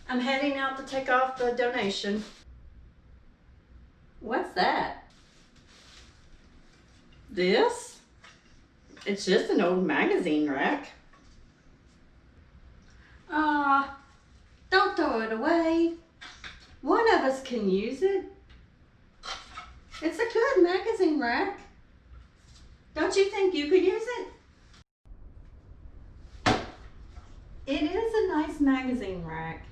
I'm heading out to take off the donation. What's that? This? It's just an old magazine rack. Don't throw it away. One of us can use it. It's a good magazine rack. Don't you think you could use it? It is a nice magazine rack,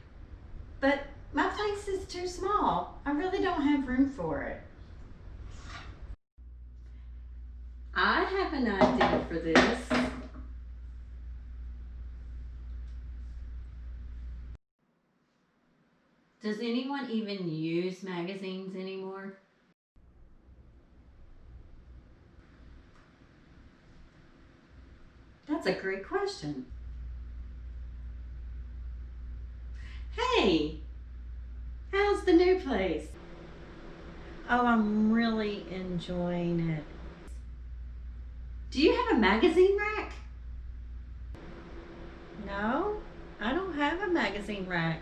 but my place is too small. I really don't have room for it. I have an idea for this. Does anyone even use magazines anymore? That's a great question. Hey, how's the new place? Oh, I'm really enjoying it. Do you have a magazine rack? No, I don't have a magazine rack.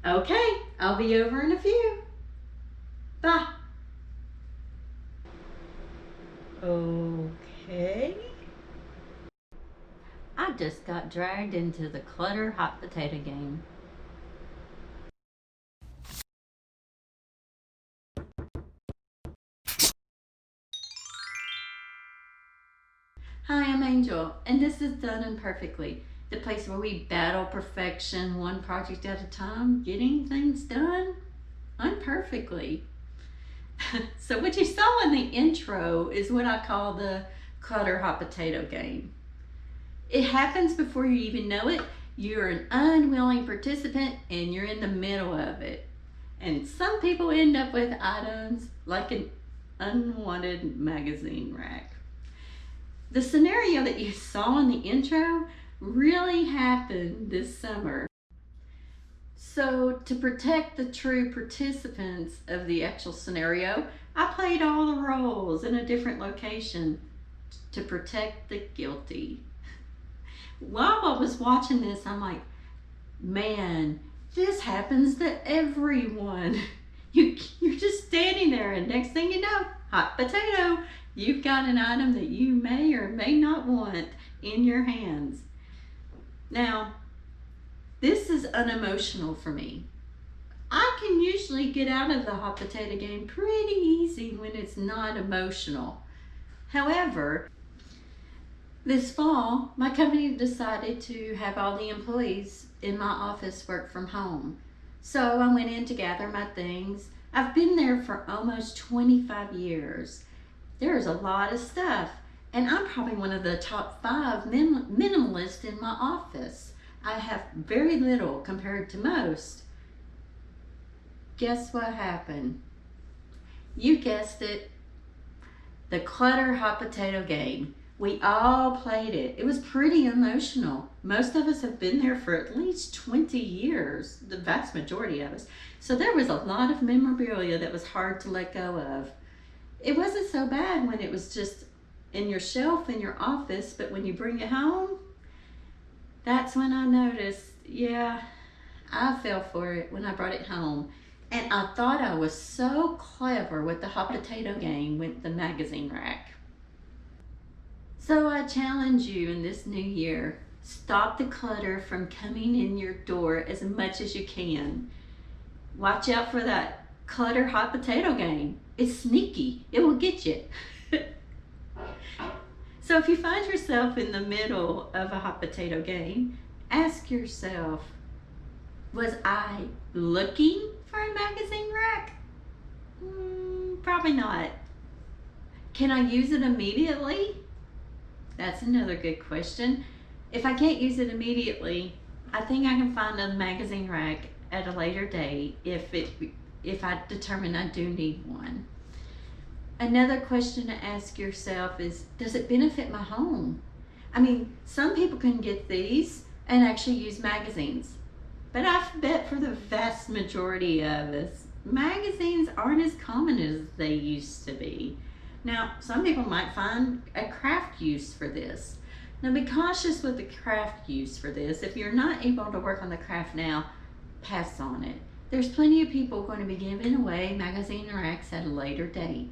Okay, I'll be over in a few. Bye. Okay. I just got dragged into the Clutter Hot Potato Game. Hi, I'm Angel, and this is Done Imperfectly, the place where we battle perfection one project at a time, getting things done imperfectly. So what you saw in the intro is what I call the Clutter Hot Potato Game. It happens before you even know it. You're an unwilling participant and you're in the middle of it. And some people end up with items like an unwanted magazine rack. The scenario that you saw in the intro really happened this summer. So to protect the true participants of the actual scenario, I played all the roles in a different location to protect the guilty. While I was watching this, I'm like, man, this happens to everyone. You're just standing there and next thing you know, hot potato, you've got an item that you may or may not want in your hands. Now, this is unemotional for me. I can usually get out of the hot potato game pretty easy when it's not emotional. However, this fall, my company decided to have all the employees in my office work from home. So I went in to gather my things. I've been there for almost 25 years. There's a lot of stuff, and I'm probably one of the top 5 minimalists in my office. I have very little compared to most. Guess what happened? You guessed it, the Clutter Hot Potato Game. We all played it. It was pretty emotional. Most of us have been there for at least 20 years, the vast majority of us. So there was a lot of memorabilia that was hard to let go of. It wasn't so bad when it was just in your shelf in your office, but when you bring it home, that's when I noticed, yeah, I fell for it when I brought it home. And I thought I was so clever with the hot potato game with the magazine rack. So I challenge you in this new year, stop the clutter from coming in your door as much as you can. Watch out for that Clutter Hot Potato Game. It's sneaky, it will get you. So if you find yourself in the middle of a hot potato game, ask yourself, was I looking for a magazine rack? Probably not. Can I use it immediately? That's another good question. If I can't use it immediately, I think I can find a magazine rack at a later date if I determine I do need one. Another question to ask yourself is, does it benefit my home? I mean, some people can get these and actually use magazines, but I bet for the vast majority of us, magazines aren't as common as they used to be. Now, some people might find a craft use for this. Now be cautious with the craft use for this. If you're not able to work on the craft now, pass on it. There's plenty of people going to be giving away magazine racks at a later date.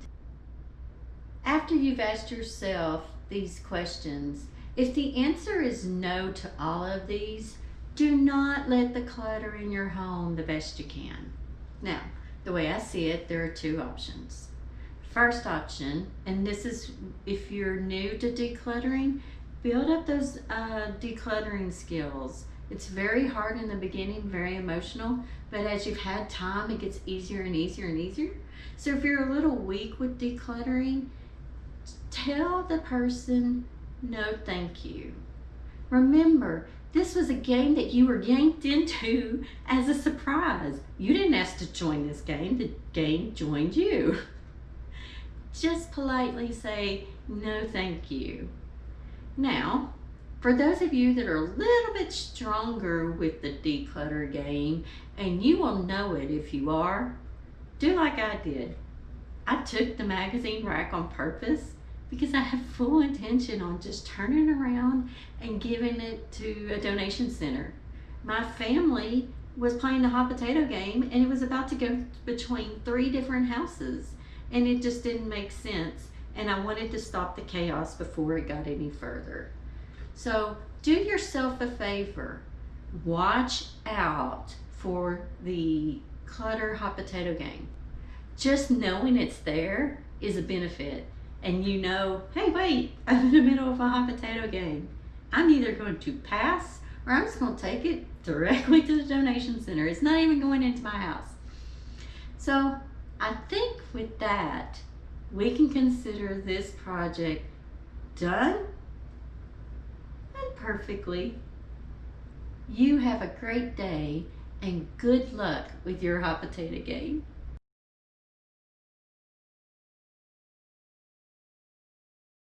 After you've asked yourself these questions, if the answer is no to all of these, do not let the clutter in your home the best you can. Now, the way I see it, there are two options. First option, and this is if you're new to decluttering, build up those decluttering skills. It's very hard in the beginning, very emotional, but as you've had time, it gets easier and easier and easier. So if you're a little weak with decluttering, tell the person, no thank you. Remember, this was a game that you were yanked into as a surprise. You didn't ask to join this game, the game joined you. Just politely say, no thank you. Now, for those of you that are a little bit stronger with the declutter game, and you will know it if you are, do like I did. I took the magazine rack on purpose because I have full intention on just turning around and giving it to a donation center. My family was playing the hot potato game and it was about to go between 3 different houses and it just didn't make sense, and I wanted to stop the chaos before it got any further. So do yourself a favor, watch out for the Clutter Hot Potato Game. Just knowing it's there is a benefit. And you know, hey wait, I'm in the middle of a hot potato game. I'm either going to pass or I'm just going to take it directly to the donation center. It's not even going into my house. So I think with that, we can consider this project done and perfectly. You have a great day and good luck with your hot potato game.